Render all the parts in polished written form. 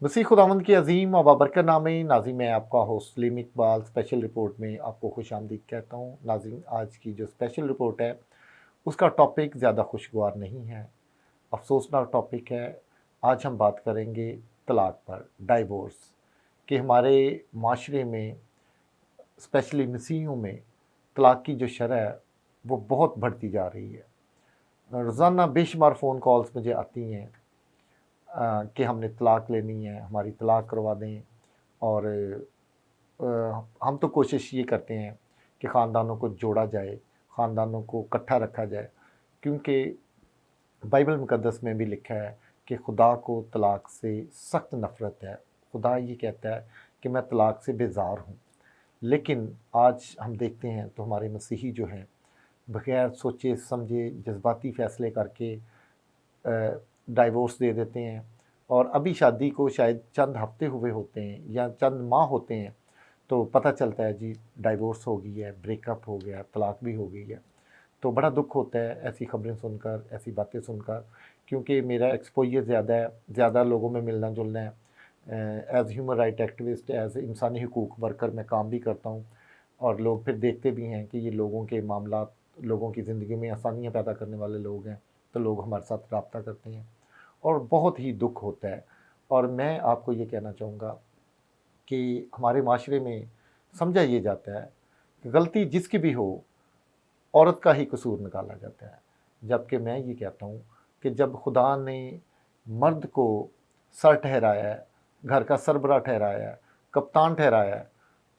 मसीह खुदावंद के अज़ीम और बाबरकत नाम में नाज़िम, मैं आपका host Salim Iqbal special report में आपको खुशामदीद कहता हूँ। नाज़िम, आज की जो स्पेशल रिपोर्ट है उसका टॉपिक ज़्यादा खुशगवार नहीं है, अफसोसनाक टॉपिक है। आज हम बात करेंगे तलाक पर, डाइवोर्स, कि हमारे माशरे में स्पेशली मसीहियों में तलाक की जो शरह है वो बहुत बढ़ती जा रही है। रोज़ाना बेशुमार फ़ोन कॉल्स मुझे आती हैं कि हमने तलाक लेनी है, हमारी तलाक करवा दें। और हम तो कोशिश ये करते हैं कि ख़ानदानों को जोड़ा जाए, ख़ानदानों को इकट्ठा रखा जाए, क्योंकि बाइबल मुक़द्दस में भी लिखा है कि खुदा को तलाक से सख्त नफ़रत है। खुदा ये कहता है कि मैं तलाक से बेज़ार हूँ। लेकिन आज हम देखते हैं तो हमारे मसीही जो हैं बग़ैर सोचे समझे जज्बाती फ़ैसले करके डाइवोर्स दे देते हैं, और अभी शादी को शायद चंद हफ्ते हुए होते हैं या चंद माह होते हैं तो पता चलता है जी डाइवोर्स हो गई है, ब्रेकअप हो गया, तलाक भी हो गई है। तो बड़ा दुख होता है ऐसी खबरें सुनकर, ऐसी बातें सुनकर, क्योंकि मेरा एक्सपोजर ज़्यादा है, ज़्यादा लोगों में मिलना जुलना है। As human right activist, as इंसानी हुकूक वर्कर मैं काम भी करता हूँ, और लोग फिर देखते भी हैं कि ये लोगों के मामलात, लोगों की ज़िंदगी में आसानियाँ पैदा करने वाले लोग हैं, तो लोग हमारे साथ रब्ता करते हैं और बहुत ही दुख होता है। और मैं आपको ये कहना चाहूँगा कि हमारे माशरे में समझा ये जाता है कि गलती जिसकी भी हो, औरत का ही कसूर निकाला जाता है, जबकि मैं ये कहता हूँ कि जब खुदा ने मर्द को सर ठहराया है, घर का सरबरा ठहराया है, कप्तान ठहराया है,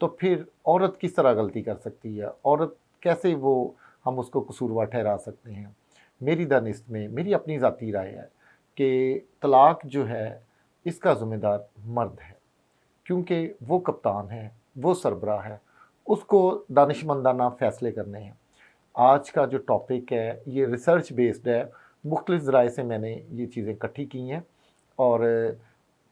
तो फिर औरत किस तरह गलती कर सकती है? औरत कैसे वो हम उसको कसूरवार ठहरा सकते हैं? मेरी दानिस्त में मेरी अपनी ज़ाती राय है कि तलाक जो है इसका ज़िम्मेदार मर्द है, क्योंकि वो कप्तान है, वो सरबराह है, उसको दानिशमंदाना फ़ैसले करने हैं। आज का जो टॉपिक है ये रिसर्च बेस्ड है, मुख्तलिफ़ ज़राए से मैंने ये चीज़ें इकट्ठी की हैं और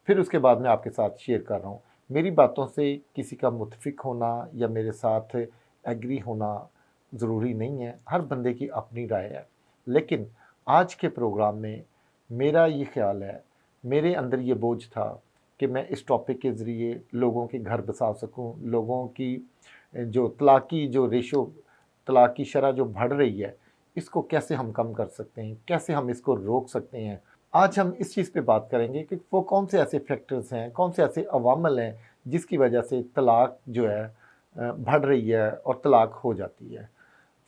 फिर उसके बाद मैं आपके साथ शेयर कर रहा हूँ। मेरी बातों से किसी का मुत्फ़िक होना या मेरे साथ एग्री होना ज़रूरी नहीं है, हर बंदे की अपनी राय है। लेकिन आज के प्रोग्राम में मेरा ये ख़्याल है, मेरे अंदर ये बोझ था कि मैं इस टॉपिक के ज़रिए लोगों के घर बसा सकूँ, लोगों की जो तलाक़ी जो रेशो, तलाक़ की शरह जो बढ़ रही है, इसको कैसे हम कम कर सकते हैं, कैसे हम इसको रोक सकते हैं। आज हम इस चीज़ पे बात करेंगे कि वो कौन से ऐसे फैक्टर्स हैं, कौन से ऐसे अवामल हैं जिसकी वजह से तलाक जो है बढ़ रही है और तलाक हो जाती है।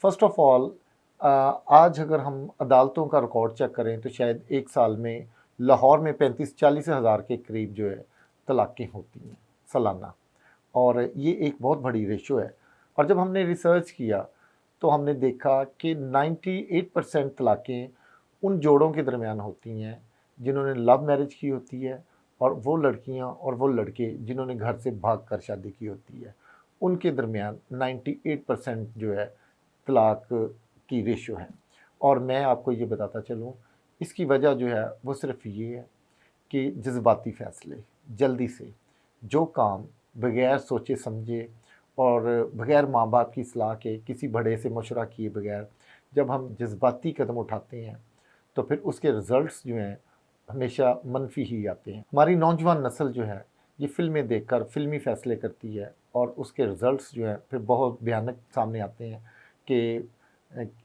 फ़र्स्ट ऑफ़ ऑल, आज अगर हम अदालतों का रिकॉर्ड चेक करें तो शायद एक साल में लाहौर में 35-40 हज़ार के करीब जो है तलाक़ें होती हैं सालाना, और ये एक बहुत बड़ी रेशो है। और जब हमने रिसर्च किया तो हमने देखा कि 98% तलाक़ें उन जोड़ों के दरमियान होती हैं जिन्होंने लव मैरिज की होती है, और वो लड़कियां और वो लड़के जिन्होंने घर से भाग कर शादी की होती है, उनके दरमियान 98% जो है तलाक की रेशो है। और मैं आपको ये बताता चलूँ, इसकी वजह जो है वो सिर्फ ये है कि जज्बाती फ़ैसले, जल्दी से जो काम बग़ैर सोचे समझे और बग़ैर माँ बाप की सलाह के, किसी बड़े से मशवरा किए बग़ैर जब हम जज्बाती कदम उठाते हैं तो फिर उसके रिज़ल्ट्स जो हैं हमेशा मनफी ही आते हैं। हमारी नौजवान नस्ल जो है ये फ़िल्में देखकर फ़िल्मी फ़ैसले करती है, और उसके रिज़ल्ट्स जो हैं फिर बहुत भयानक सामने आते हैं कि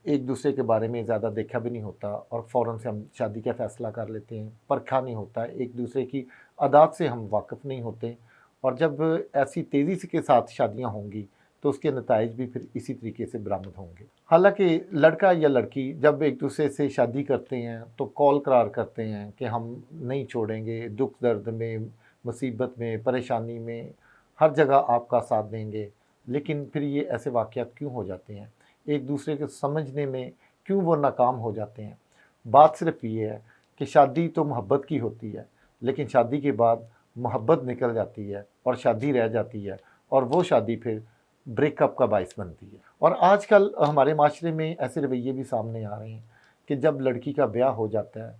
एक दूसरे के बारे में ज़्यादा देखा भी नहीं होता और फ़ौरन से हम शादी का फ़ैसला कर लेते हैं, परखा नहीं होता, एक दूसरे की आदत से हम वाकिफ़ नहीं होते, और जब ऐसी तेज़ी से के साथ शादियाँ होंगी तो उसके नताइज भी फिर इसी तरीके से बरामद होंगे। हालांकि लड़का या लड़की जब एक दूसरे से शादी करते हैं तो कौल करार करते हैं कि हम नहीं छोड़ेंगे, दुख दर्द में, मुसीबत में, परेशानी में, हर जगह आपका साथ देंगे। लेकिन फिर ये ऐसे वाक़यात क्यों हो जाते हैं, एक दूसरे को समझने में क्यों वो नाकाम हो जाते हैं? बात सिर्फ ये है कि शादी तो मोहब्बत की होती है, लेकिन शादी के बाद मोहब्बत निकल जाती है और शादी रह जाती है, और वो शादी फिर ब्रेकअप का बाइस बनती है। और आजकल हमारे माशरे में ऐसे रवैये भी सामने आ रहे हैं कि जब लड़की का ब्याह हो जाता है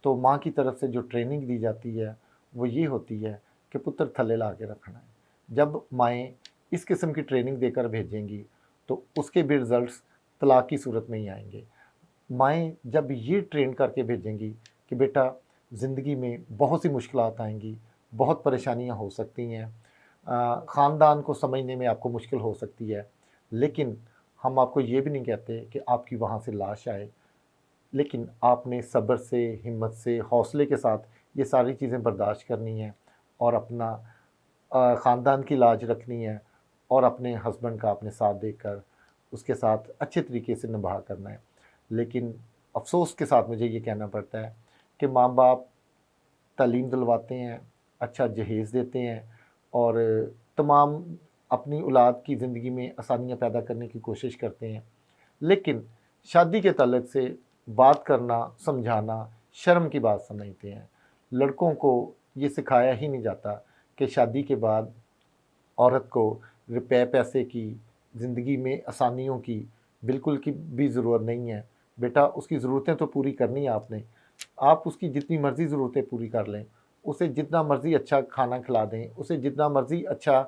तो माँ की तरफ से जो ट्रेनिंग दी जाती है वो ये होती है कि पुत्र थल्ले ला के रखना है। जब माएँ इस किस्म की ट्रेनिंग देकर भेजेंगी तो उसके भी रिज़ल्ट्स तलाक की सूरत में ही आएंगे। माएँ जब ये ट्रेन करके भेजेंगी कि बेटा ज़िंदगी में बहुत सी मुश्किलात आएंगी, बहुत परेशानियां हो सकती हैं, ख़ानदान को समझने में आपको मुश्किल हो सकती है। लेकिन हम आपको ये भी नहीं कहते कि आपकी वहाँ से लाश आए, लेकिन आपने सब्र से, हिम्मत से, हौसले के साथ ये सारी चीज़ें बर्दाश्त करनी है और अपना ख़ानदान की लाज रखनी है और अपने हस्बैंड का आपने साथ देकर उसके साथ अच्छे तरीके से निभा करना है। लेकिन अफ़सोस के साथ मुझे ये कहना पड़ता है कि माँ बाप तालीम दिलवाते हैं, अच्छा जहेज़ देते हैं और तमाम अपनी औलाद की ज़िंदगी में आसानियाँ पैदा करने की कोशिश करते हैं। लेकिन शादी के ताल्लुक से बात करना, समझाना शर्म की बात समझते हैं। लड़कों को ये सिखाया ही नहीं जाता कि शादी के बाद औरत को रुपए पैसे की, ज़िंदगी में आसानियों की बिल्कुल की भी ज़रूरत नहीं है। बेटा उसकी ज़रूरतें तो पूरी करनी है आपने, आप उसकी जितनी मर्ज़ी ज़रूरतें पूरी कर लें, उसे जितना मर्ज़ी अच्छा खाना खिला दें, उसे जितना मर्ज़ी अच्छा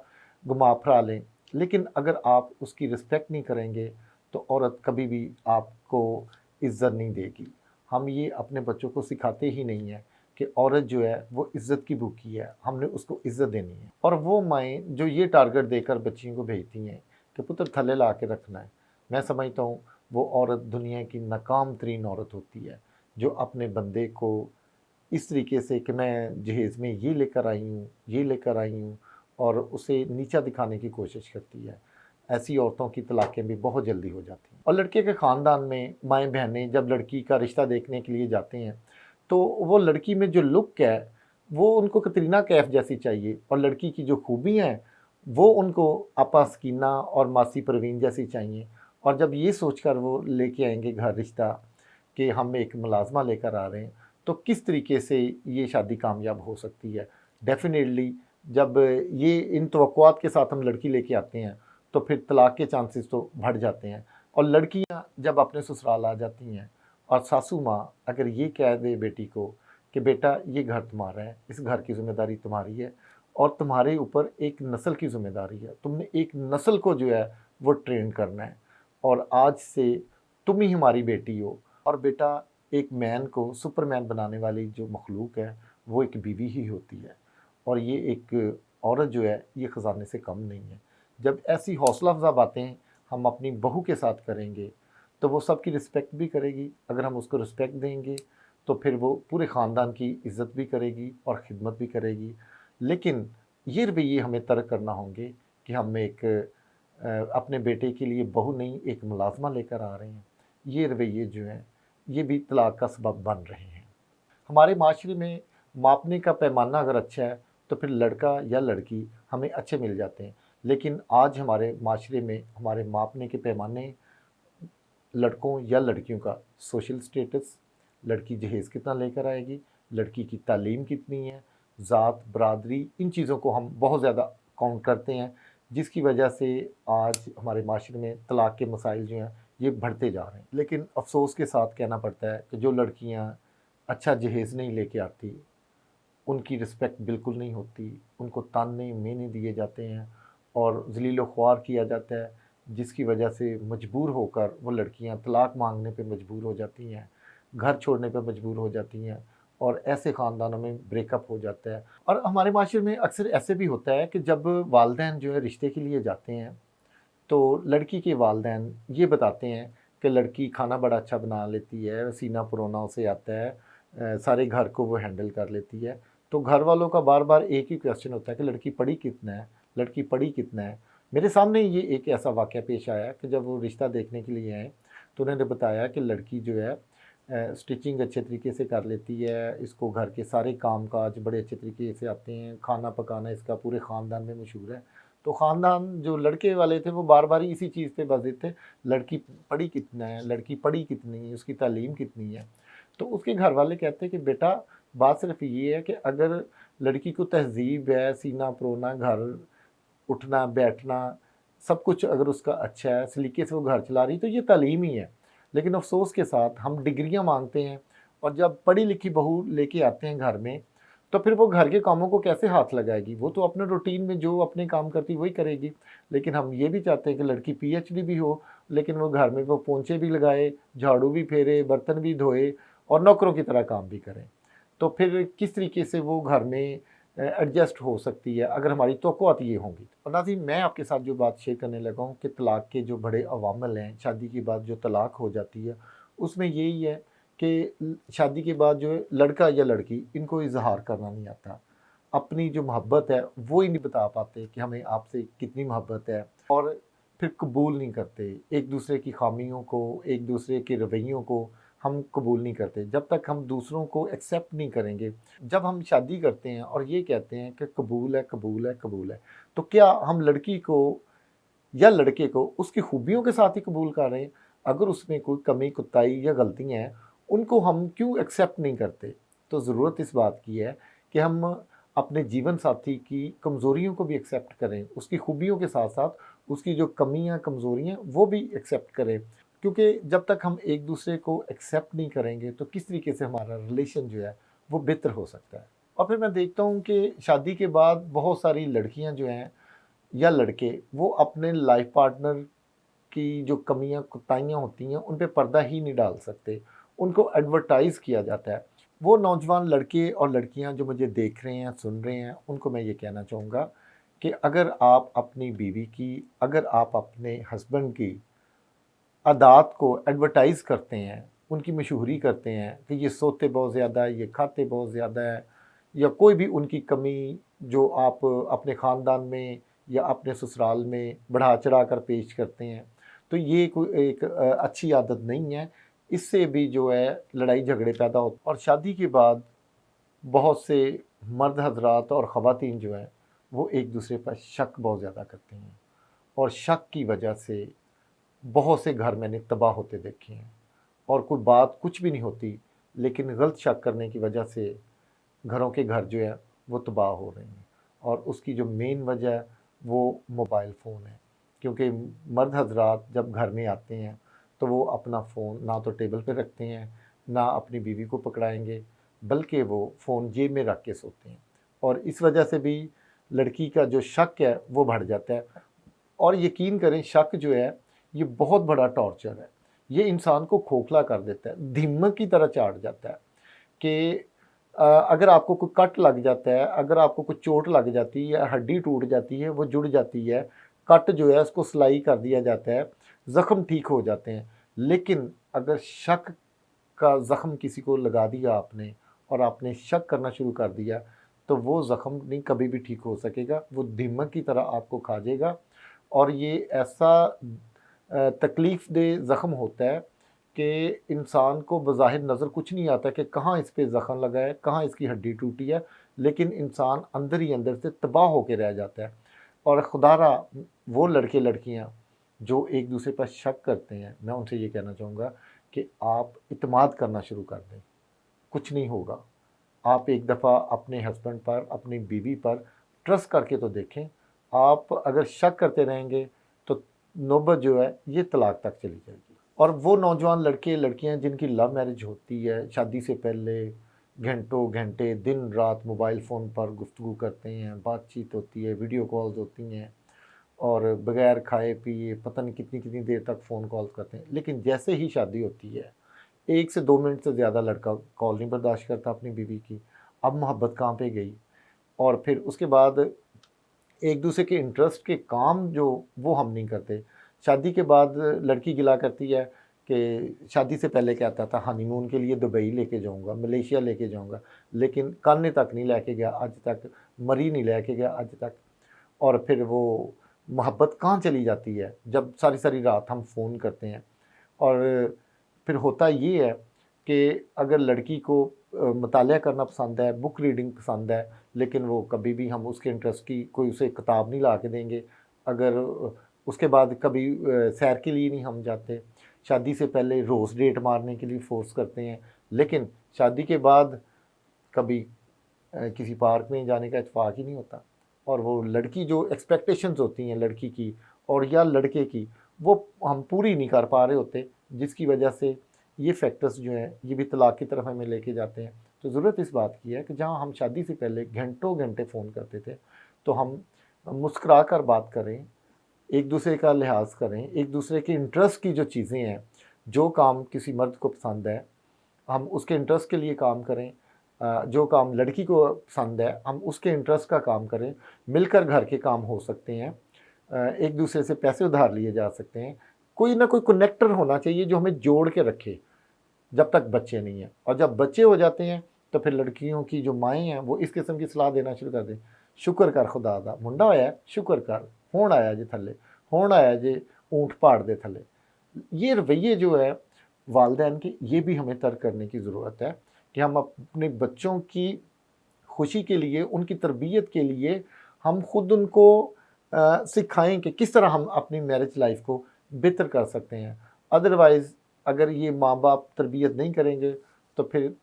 घुमा फिरा लें, लेकिन अगर आप उसकी रिस्पेक्ट नहीं करेंगे तो औरत कभी भी आपको इज़्ज़त नहीं देगी। हम ये अपने बच्चों को सिखाते ही नहीं हैं कि औरत जो है वो इज़्ज़त की भूखी है, हमने उसको इज़्ज़त देनी है। और वो माएँ जो ये टारगेट देकर बच्चियों को भेजती हैं कि पुत्र थल्ले ला के रखना है, मैं समझता हूँ वो औरत दुनिया की नाकाम तरीन औरत होती है, जो अपने बंदे को इस तरीके से कि मैं जहेज़ में ये लेकर आई हूँ, ये लेकर आई हूँ, और उसे नीचा दिखाने की कोशिश करती है। ऐसी औरतों की तलाक़ें भी बहुत जल्दी हो जाती हैं। और लड़के के ख़ानदान में माएँ बहनें जब लड़की का रिश्ता देखने के लिए जाते हैं तो वो लड़की में जो लुक है वो उनको कतरीना कैफ़ जैसी चाहिए, और लड़की की जो खूबियाँ हैं वो उनको आपा सकीना और मासी परवीन जैसी चाहिए। और जब ये सोचकर वो लेके आएंगे घर रिश्ता कि हम एक मुलाजमा लेकर आ रहे हैं, तो किस तरीके से ये शादी कामयाब हो सकती है। डेफिनेटली जब ये इन तवक्कुआत के साथ हम लड़की लेके आते हैं तो फिर तलाक के चांसेस तो बढ़ जाते हैं। और लड़कियां जब अपने ससुराल आ जाती हैं और सासू माँ अगर ये कह दे बेटी को कि बेटा ये घर तुम्हारा है, इस घर की ज़िम्मेदारी तुम्हारी है और तुम्हारे ऊपर एक नस्ल की ज़िम्मेदारी है, तुमने एक नस्ल को जो है वो ट्रेन करना है, और आज से तुम ही हमारी बेटी हो। और बेटा एक मैन को सुपरमैन बनाने वाली जो मखलूक है वो एक बीवी ही होती है, और ये एक औरत जो है ये ख़जाने से कम नहीं है। जब ऐसी हौसला अफ़ज़ा बातें हम अपनी बहू के साथ करेंगे तो वो सबकी रिस्पेक्ट भी करेगी। अगर हम उसको रिस्पेक्ट देंगे तो फिर वो पूरे ख़ानदान की इज़्ज़त भी करेगी और ख़िदमत भी करेगी। लेकिन ये रवैये हमें तर्क करना होंगे कि हम एक अपने बेटे के लिए बहू नहीं एक मुलाज़मा लेकर आ रहे हैं। ये रवैये जो हैं ये भी तलाक़ का सबब बन रहे हैं। हमारे माशरे में मापने का पैमाना अगर अच्छा है तो फिर लड़का या लड़की हमें अच्छे मिल जाते हैं। लेकिन आज हमारे माशरे में हमारे मापने के पैमाने लड़कों या लड़कियों का सोशल स्टेटस, लड़की जहेज़ कितना लेकर आएगी, लड़की की तालीम कितनी है, ज़ात, बरादरी, इन चीज़ों को हम बहुत ज़्यादा काउंट करते हैं, जिसकी वजह से आज हमारे माशरे में तलाक़ के मसाइल जो हैं ये बढ़ते जा रहे हैं। लेकिन अफ़सोस के साथ कहना पड़ता है कि जो लड़कियाँ अच्छा जहेज़ नहीं लेके आती उनकी रिस्पेक्ट बिल्कुल नहीं होती, उनको ताने मेने दिए जाते हैं और ज़लील व ख्वार किया जाता है, जिसकी वजह से मजबूर होकर वो लड़कियां तलाक़ मांगने पे मजबूर हो जाती हैं, घर छोड़ने पे मजबूर हो जाती हैं, और ऐसे ख़ानदानों में ब्रेकअप हो जाता है। और हमारे माशरे में अक्सर ऐसे भी होता है कि जब वालिदैन जो है रिश्ते के लिए जाते हैं तो लड़की के वालिदैन ये बताते हैं कि लड़की खाना बड़ा अच्छा बना लेती है, सीना परोना उसे आता है, सारे घर को वो हैंडल कर लेती है। तो घर वालों का बार बार एक ही क्वेश्चन होता है कि लड़की पढ़ी कितना है, लड़की पढ़ी कितना है। मेरे सामने ये एक ऐसा वाक़या पेश आया कि जब वो रिश्ता देखने के लिए आए तो उन्होंने बताया कि लड़की जो है स्टिचिंग अच्छे तरीके से कर लेती है, इसको घर के सारे काम काज बड़े अच्छे तरीके से आते हैं, खाना पकाना इसका पूरे ख़ानदान में मशहूर है। तो ख़ानदान जो लड़के वाले थे वो बार बार ही इसी चीज़ पे बस थे, लड़की पढ़ी कितना है, लड़की पढ़ी कितनी है, उसकी तालीम कितनी है। तो उसके घर वाले कहते हैं कि बेटा बात सिर्फ ये है कि अगर लड़की को तहज़ीब है, सीना परोना, घर उठना बैठना सब कुछ अगर उसका अच्छा है, सलीके से वो घर चला रही, तो ये तालीम ही है। लेकिन अफ़सोस के साथ हम डिग्रियां मांगते हैं, और जब पढ़ी लिखी बहू लेके आते हैं घर में तो फिर वो घर के कामों को कैसे हाथ लगाएगी। वो तो अपने रूटीन में जो अपने काम करती वही करेगी। लेकिन हम ये भी चाहते हैं कि लड़की पीएचडी भी हो, लेकिन वो घर में वो पोंछे भी लगाए, झाड़ू भी फेरे, बर्तन भी धोए और नौकरों की तरह काम भी करें। तो फिर किस तरीके से वो घर में ایڈجسٹ ہو سکتی ہے اگر ہماری توقعات یہ ہوں گی۔ اور ناظرین، میں آپ کے ساتھ جو بات شیئر کرنے لگا ہوں کہ طلاق کے جو بڑے عوامل ہیں، شادی کے بعد جو طلاق ہو جاتی ہے اس میں یہی ہے کہ شادی کے بعد جو ہے لڑکا یا لڑکی ان کو اظہار کرنا نہیں آتا، اپنی جو محبت ہے وہ ہی نہیں بتا پاتے کہ ہمیں آپ سے کتنی محبت ہے، اور پھر قبول نہیں کرتے ایک دوسرے کی خامیوں کو، ایک دوسرے کے رویوں کو ہم قبول نہیں کرتے جب تک ہم دوسروں کو ایکسیپٹ نہیں کریں گے۔ جب ہم شادی کرتے ہیں اور یہ کہتے ہیں کہ قبول ہے قبول ہے قبول ہے، تو کیا ہم لڑکی کو یا لڑکے کو اس کی خوبیوں کے ساتھ ہی قبول کر رہے ہیں؟ اگر اس میں کوئی کمی کوتاہی یا غلطیاں ہیں ان کو ہم کیوں ایکسیپٹ نہیں کرتے؟ تو ضرورت اس بات کی ہے کہ ہم اپنے جیون ساتھی کی کمزوریوں کو بھی ایکسیپٹ کریں، اس کی خوبیوں کے ساتھ ساتھ اس کی جو کمیاں کمزوریاں وہ بھی ایکسیپٹ کریں، کیونکہ جب تک ہم ایک دوسرے کو ایکسیپٹ نہیں کریں گے تو کس طریقے سے ہمارا ریلیشن جو ہے وہ بہتر ہو سکتا ہے۔ اور پھر میں دیکھتا ہوں کہ شادی کے بعد بہت ساری لڑکیاں جو ہیں یا لڑکے وہ اپنے لائف پارٹنر کی جو کمیاں کوتاہیاں ہوتی ہیں ان پہ پردہ ہی نہیں ڈال سکتے، ان کو ایڈورٹائز کیا جاتا ہے۔ وہ نوجوان لڑکے اور لڑکیاں جو مجھے دیکھ رہے ہیں، سن رہے ہیں، ان کو میں یہ کہنا چاہوں گا کہ اگر آپ اپنی بیوی کی، اگر آپ اپنے ہسبینڈ کی عادات کو ایڈورٹائز کرتے ہیں، ان کی مشہوری کرتے ہیں کہ یہ سوتے بہت زیادہ ہے، یہ کھاتے بہت زیادہ ہے، یا کوئی بھی ان کی کمی جو آپ اپنے خاندان میں یا اپنے سسرال میں بڑھا چڑھا کر پیش کرتے ہیں، تو یہ کوئی ایک اچھی عادت نہیں ہے۔ اس سے بھی جو ہے لڑائی جھگڑے پیدا ہوتے ہیں، اور شادی کے بعد بہت سے مرد حضرات اور خواتین جو ہیں وہ ایک دوسرے پر شک بہت زیادہ کرتے ہیں، اور شک کی وجہ سے بہت سے گھر میں نے تباہ ہوتے دیکھے ہیں، اور کوئی بات کچھ بھی نہیں ہوتی لیکن غلط شک کرنے کی وجہ سے گھروں کے گھر جو ہے وہ تباہ ہو رہے ہیں، اور اس کی جو مین وجہ ہے وہ موبائل فون ہے، کیونکہ مرد حضرات جب گھر میں آتے ہیں تو وہ اپنا فون نہ تو ٹیبل پہ رکھتے ہیں، نہ اپنی بیوی کو پکڑائیں گے، بلکہ وہ فون جیب میں رکھ کے سوتے ہیں، اور اس وجہ سے بھی لڑکی کا جو شک ہے وہ بڑھ جاتا ہے۔ اور یقین کریں، شک جو ہے یہ بہت بڑا ٹارچر ہے، یہ انسان کو کھوکھلا کر دیتا ہے، دھمک کی طرح چاٹ جاتا ہے کہ اگر آپ کو کوئی کٹ لگ جاتا ہے، اگر آپ کو کوئی چوٹ لگ جاتی ہے یا ہڈی ٹوٹ جاتی ہے، وہ جڑ جاتی ہے، کٹ جو ہے اس کو سلائی کر دیا جاتا ہے، زخم ٹھیک ہو جاتے ہیں، لیکن اگر شک کا زخم کسی کو لگا دیا آپ نے اور آپ نے شک کرنا شروع کر دیا تو وہ زخم نہیں کبھی بھی ٹھیک ہو سکے گا، وہ دھمک کی طرح آپ کو کھا جائے گا، اور یہ ایسا تکلیف دہ زخم ہوتا ہے کہ انسان کو بظاہر نظر کچھ نہیں آتا کہ کہاں اس پہ زخم لگا ہے، کہاں اس کی ہڈی ٹوٹی ہے، لیکن انسان اندر ہی اندر سے تباہ ہو کے رہ جاتا ہے۔ اور خدا را وہ لڑکے لڑکیاں جو ایک دوسرے پر شک کرتے ہیں، میں ان سے یہ کہنا چاہوں گا کہ آپ اعتماد کرنا شروع کر دیں، کچھ نہیں ہوگا۔ آپ ایک دفعہ اپنے ہسبینڈ پر، اپنی بیوی پر ٹرسٹ کر کے تو دیکھیں، آپ اگر شک کرتے رہیں گے تو نوبت جو ہے یہ طلاق تک چلی جائے گی۔ اور وہ نوجوان لڑکے لڑکیاں جن کی لو میرج ہوتی ہے، شادی سے پہلے گھنٹوں گھنٹے دن رات موبائل فون پر گفتگو کرتے ہیں، بات چیت ہوتی ہے، ویڈیو کالز ہوتی ہیں، اور بغیر کھائے پیے پتہ نہیں کتنی کتنی دیر تک فون کالز کرتے ہیں، لیکن جیسے ہی شادی ہوتی ہے 1 سے 2 منٹ سے زیادہ لڑکا کال نہیں برداشت کرتا اپنی بیوی کی۔ اب محبت کہاں پہ گئی؟ اور پھر اس کے بعد ایک دوسرے کے انٹرسٹ کے کام جو وہ ہم نہیں کرتے۔ شادی کے بعد لڑکی گلا کرتی ہے کہ شادی سے پہلے کہتا تھا ہانی مون کے لیے دبئی لے کے جاؤں گا، ملیشیا لے کے جاؤں گا، لیکن کانے تک نہیں لے کے گیا آج تک، مری نہیں لے کے گیا آج تک۔ اور پھر وہ محبت کہاں چلی جاتی ہے جب ساری ساری رات ہم فون کرتے ہیں؟ اور پھر ہوتا یہ ہے کہ اگر لڑکی کو مطالعہ کرنا پسند ہے، بک ریڈنگ پسند ہے، لیکن وہ کبھی بھی ہم اس کے انٹرسٹ کی کوئی اسے کتاب نہیں لا کے دیں گے، اگر اس کے بعد کبھی سیر کے لیے نہیں ہم جاتے، شادی سے پہلے روز ڈیٹ مارنے کے لیے فورس کرتے ہیں، لیکن شادی کے بعد کبھی کسی پارک میں جانے کا اتفاق ہی نہیں ہوتا۔ اور وہ لڑکی جو ایکسپیکٹیشنز ہوتی ہیں لڑکی کی اور یا لڑکے کی، وہ ہم پوری نہیں کر پا رہے ہوتے، جس کی وجہ سے یہ فیکٹرز جو ہیں یہ بھی طلاق کی طرف ہمیں لے کے جاتے ہیں۔ تو ضرورت اس بات کی ہے کہ جہاں ہم شادی سے پہلے گھنٹوں گھنٹے فون کرتے تھے تو ہم مسکرا کر بات کریں، ایک دوسرے کا لحاظ کریں، ایک دوسرے کے انٹرسٹ کی جو چیزیں ہیں، جو کام کسی مرد کو پسند ہے ہم اس کے انٹرسٹ کے لیے کام کریں، जो काम लड़की को पसंद है हम उसके इंटरेस्ट का काम करें, मिलकर घर के काम हो सकते हैं, एक दूसरे से पैसे उधार लिए जा सकते हैं, कोई ना कोई कनेक्टर होना चाहिए जो हमें जोड़ के रखे जब तक बच्चे नहीं हैं। और जब बच्चे हो जाते हैं तो फिर लड़कियों की जो माएँ हैं वो इस किस्म की सलाह देना शुरू कर दें, शुक्र कर खुदा दा मुंडा होया शुक्र कर, हुण आया जे थल्ले, हुण आया जे ऊँट पहाड़ दे थल्ले। ये रवैये जो है वालिदैन के, ये भी हमें तर्क करने की ज़रूरत है कि हम अपने बच्चों की खुशी के लिए, उनकी तरबियत के लिए हम खुद उनको सिखाएं कि किस तरह हम अपनी मैरिज लाइफ को बेहतर कर सकते हैं। अदरवाइज़ अगर ये माँ बाप तरबियत नहीं करेंगे तो फिर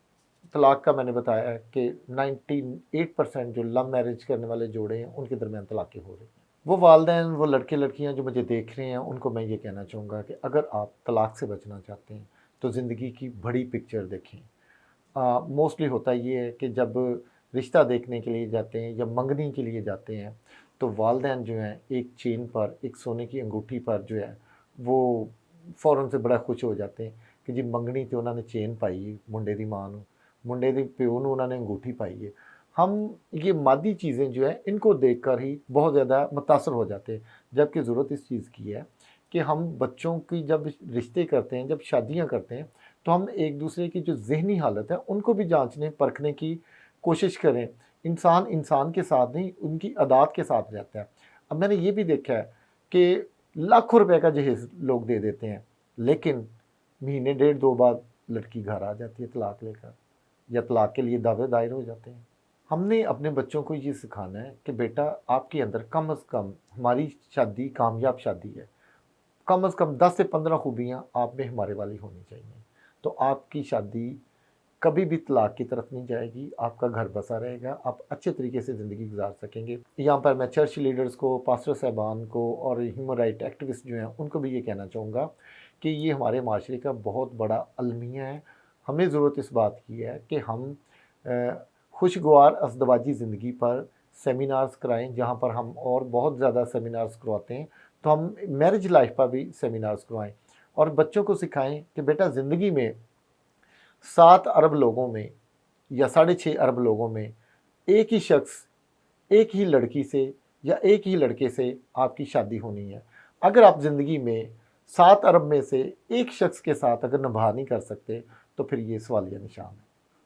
तलाक का मैंने बताया है कि 98% जो लव मैरिज करने वाले जोड़े हैं उनके दरमियान तलाक़ें हो रही हैं। वो वालिदैन, वो लड़के लड़कियां जो मुझे देख रहे हैं, उनको मैं ये कहना चाहूँगा कि अगर आप तलाक से बचना चाहते हैं तो ज़िंदगी की बड़ी पिक्चर देखें। मोस्टली होता ये है कि जब रिश्ता देखने के लिए जाते हैं या मंगनी के लिए जाते हैं तो वालिदैन जो हैं एक चेन पर, एक सोने की अंगूठी पर जो है वो फ़ौरन से बड़ा खुश हो जाते हैं कि जी मंगनी तो उन्होंने चेन पाई है मुंडे दी मां नूं, मुंडे दी प्यो नूं उन्होंने अंगूठी पाई है। हम ये मादी चीज़ें जो है इनको देखकर ही बहुत ज़्यादा मुतासर हो जाते हैं, जबकि ज़रूरत इस चीज़ की है कि हम बच्चों की जब रिश्ते करते हैं, जब शादियां करते हैं तो हम एक दूसरे की जो ज़हनी हालत है उनको भी जांचने परखने की कोशिश करें। इंसान इंसान के साथ नहीं, उनकी अदात के साथ रहता है। अब मैंने ये भी देखा है कि लाखों रुपए का जहेज़ लोग दे देते हैं, लेकिन महीने डेढ़ दो बाद लड़की घर आ जाती है तलाक लेकर, या तलाक के लिए दावे दायर हो जाते हैं। हमने अपने बच्चों को ये सिखाना है कि बेटा आपके अंदर कम से कम, हमारी शादी कामयाब शादी है, कम से कम 10 से 15 खूबियाँ आप में हमारे वाली होनी चाहिए, तो आपकी शादी कभी भी तलाक की तरफ नहीं जाएगी, आपका घर बसा रहेगा, आप अच्छे तरीके से ज़िंदगी गुजार सकेंगे। यहाँ पर मैं चर्च लीडर्स को, पास्टर साहबान को और ह्यूमन राइट एक्टिविस्ट जो हैं उनको भी ये कहना चाहूँगा कि ये हमारे माशरे का बहुत बड़ा अलमिया है। हमें ज़रूरत इस बात की है कि हम खुशगवार अज़दवाजी ज़िंदगी पर सेमिनार्स कराएं, जहाँ पर हम और बहुत ज़्यादा सेमिनार्स करवाते हैं, तो हम मैरिज लाइफ पर भी सेमिनार्स करवाएं और बच्चों को सिखाएं कि बेटा ज़िंदगी में 7 अरब लोगों में या 6.5 अरब लोगों में एक ही शख्स, एक ही लड़की से या एक ही लड़के से आपकी शादी होनी है। अगर आप ज़िंदगी में 7 अरब में से एक शख्स के साथ अगर निभा नहीं कर सकते तो फिर ये सवालिया निशान है।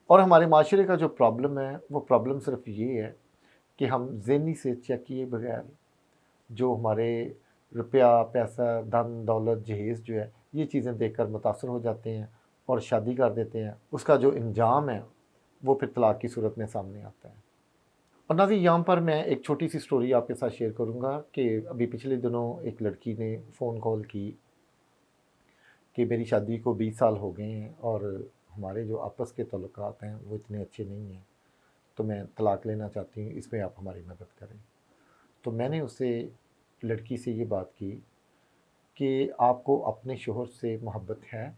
और हमारे माशरे का जो प्रॉब्लम है वो प्रॉब्लम सिर्फ ये है कि हम ज़हनी से चेक किए बगैर जो हमारे रुपया, पैसा, धन दौलत, जहेज़ जो है, ये चीज़ें देखकर मुतासर हो जाते हैं और शादी कर देते हैं। उसका जो इंजाम है वो फिर तलाक की सूरत में सामने आता है। और नाज़रीन, यहाँ पर मैं एक छोटी सी स्टोरी आपके साथ शेयर करूँगा कि अभी पिछले दिनों एक लड़की ने फ़ोन कॉल की कि मेरी शादी को 20 साल हो गए हैं और हमारे जो आपस के तल्लुकात हैं वो इतने अच्छे नहीं हैं, तो मैं तलाक लेना चाहती हूँ, इसमें आप हमारी मदद करें। तो मैंने उससे, लड़की से ये बात की कि आपको अपने शोहर से मोहब्बत है?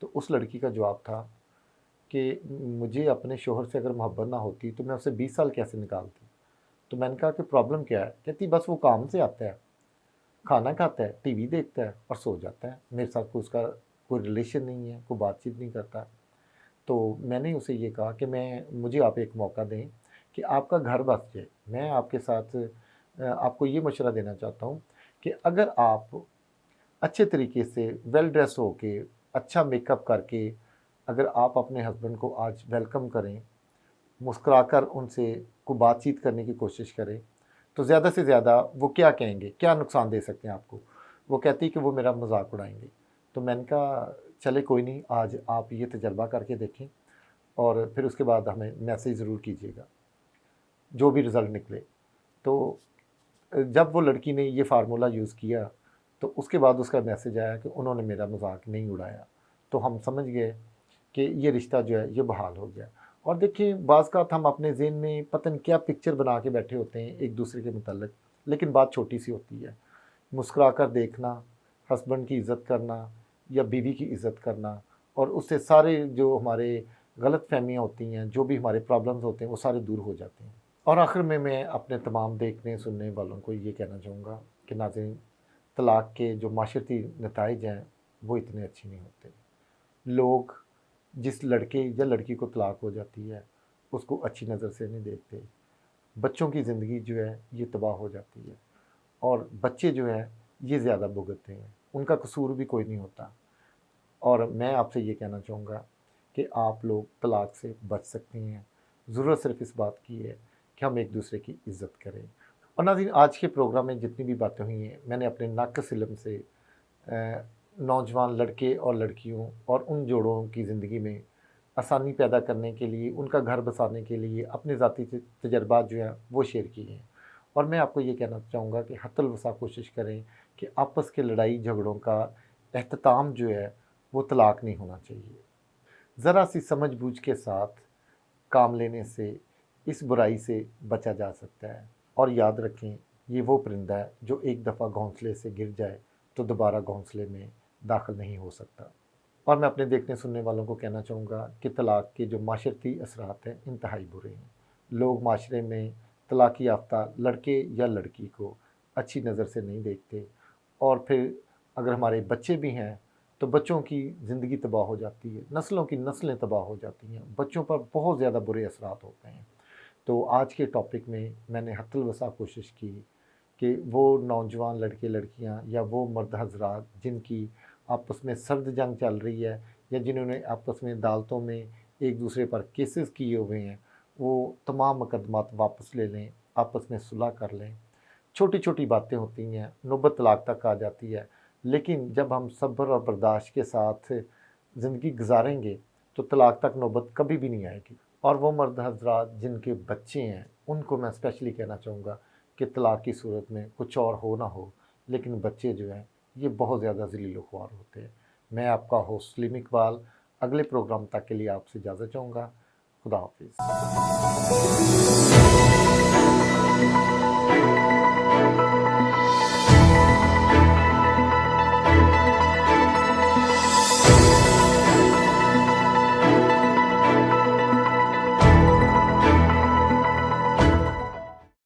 तो उस लड़की का जवाब था कि मुझे अपने शोहर से अगर मोहब्बत ना होती तो मैं उसे 20 साल कैसे निकालती। तो मैंने कहा कि प्रॉब्लम क्या है? कहती बस वो काम से आता है, खाना खाता है, टीवी देखता है और सो जाता है, मेरे साथ कोई उसका कोई रिलेशन नहीं है, कोई बातचीत नहीं करता। तो मैंने उसे ये कहा कि मुझे आप एक मौका दें कि आपका घर बस जाए। मैं आपके साथ आपको ये मशवरा देना चाहता हूँ कि अगर आप अच्छे तरीके से वेल ड्रेस होके, अच्छा मेकअप करके अगर आप अपने हस्बैंड को आज वेलकम करें, मुस्कुराकर उनसे को बातचीत करने की कोशिश करें, तो ज़्यादा से ज़्यादा वो क्या कहेंगे, क्या नुकसान दे सकते हैं आपको? वो कहती कि वो मेरा मजाक उड़ाएंगे। तो मैंने कहा चले कोई नहीं, आज आप ये तजर्बा करके देखें और फिर उसके बाद हमें मैसेज ज़रूर कीजिएगा, जो भी रिज़ल्ट निकले। तो जब वो लड़की ने ये फार्मूला यूज़ किया तो उसके बाद उसका मैसेज आया कि उन्होंने मेरा मजाक नहीं उड़ाया। तो हम समझ गए कि ये रिश्ता जो है ये बहाल हो गया। और देखिए बाज़ का हम अपने ज़हन में पता नहीं क्या पिक्चर बना के बैठे होते हैं एक दूसरे के मुताल्लिक़, लेकिन बात छोटी सी होती है। मुस्कुरा कर देखना, हस्बैंड की इज़्ज़त करना या बीवी की इज़्ज़त करना, और उससे सारे जो हमारे गलत फहमियाँ होती हैं, जो भी हमारे प्रॉब्लम्स होते हैं वो सारे दूर हो जाते हैं। और आखिर में मैं अपने तमाम देखने सुनने वालों को ये कहना चाहूँगा कि नाज़रीन, तलाक के जो माशरती नताइज हैं वो इतने अच्छे नहीं होते। लोग جس لڑکے یا لڑکی کو طلاق ہو جاتی ہے اس کو اچھی نظر سے نہیں دیکھتے، بچوں کی زندگی جو ہے یہ تباہ ہو جاتی ہے، اور بچے جو ہے یہ زیادہ بھگتتے ہیں، ان کا قصور بھی کوئی نہیں ہوتا۔ اور میں آپ سے یہ کہنا چاہوں گا کہ آپ لوگ طلاق سے بچ سکتے ہیں، ضرورت صرف اس بات کی ہے کہ ہم ایک دوسرے کی عزت کریں۔ اور ناظرین، آج کے پروگرام میں جتنی بھی باتیں ہوئی ہیں میں نے اپنے ناقص علم سے نوجوان لڑکے اور لڑکیوں اور ان جوڑوں کی زندگی میں آسانی پیدا کرنے کے لیے، ان کا گھر بسانے کے لیے اپنے ذاتی تجربات جو ہیں وہ شیئر کیے ہیں۔ اور میں آپ کو یہ کہنا چاہوں گا کہ حتی الوسع کوشش کریں کہ آپس کے لڑائی جھگڑوں کا اختتام جو ہے وہ طلاق نہیں ہونا چاہیے۔ ذرا سی سمجھ بوجھ کے ساتھ کام لینے سے اس برائی سے بچا جا سکتا ہے۔ اور یاد رکھیں، یہ وہ پرندہ ہے جو ایک دفعہ گھونسلے سے گر جائے تو دوبارہ گھونسلے میں داخل نہیں ہو سکتا۔ اور میں اپنے دیکھنے سننے والوں کو کہنا چاہوں گا کہ طلاق کے جو معاشرتی اثرات ہیں انتہائی برے ہیں۔ لوگ معاشرے میں طلاق یافتہ لڑکے یا لڑکی کو اچھی نظر سے نہیں دیکھتے، اور پھر اگر ہمارے بچے بھی ہیں تو بچوں کی زندگی تباہ ہو جاتی ہے، نسلوں کی نسلیں تباہ ہو جاتی ہیں، بچوں پر بہت زیادہ برے اثرات ہوتے ہیں۔ تو آج کے ٹاپک میں میں نے حتی الوسع کوشش کی کہ وہ نوجوان لڑکے لڑکیاں یا وہ مرد حضرات جن کی آپس میں سرد جنگ چل رہی ہے، یا جنہوں نے آپس میں عدالتوں میں ایک دوسرے پر کیسز کیے ہوئے ہیں، وہ تمام مقدمات واپس لے لیں، آپس میں صلح کر لیں۔ چھوٹی چھوٹی باتیں ہوتی ہیں، نوبت طلاق تک آ جاتی ہے، لیکن جب ہم صبر اور برداشت کے ساتھ زندگی گزاریں گے تو طلاق تک نوبت کبھی بھی نہیں آئے گی۔ اور وہ مرد حضرات جن کے بچے ہیں ان کو میں اسپیشلی کہنا چاہوں گا کہ طلاق کی صورت میں کچھ اور ہو نہ ہو، لیکن بچے جو ہیں یہ بہت زیادہ ذلیل و خوار ہوتے ہیں۔ میں آپ کا ہوسٹ سلیم اقبال اگلے پروگرام تک کے لیے آپ سے اجازت چاہوں گا۔ خدا حافظ۔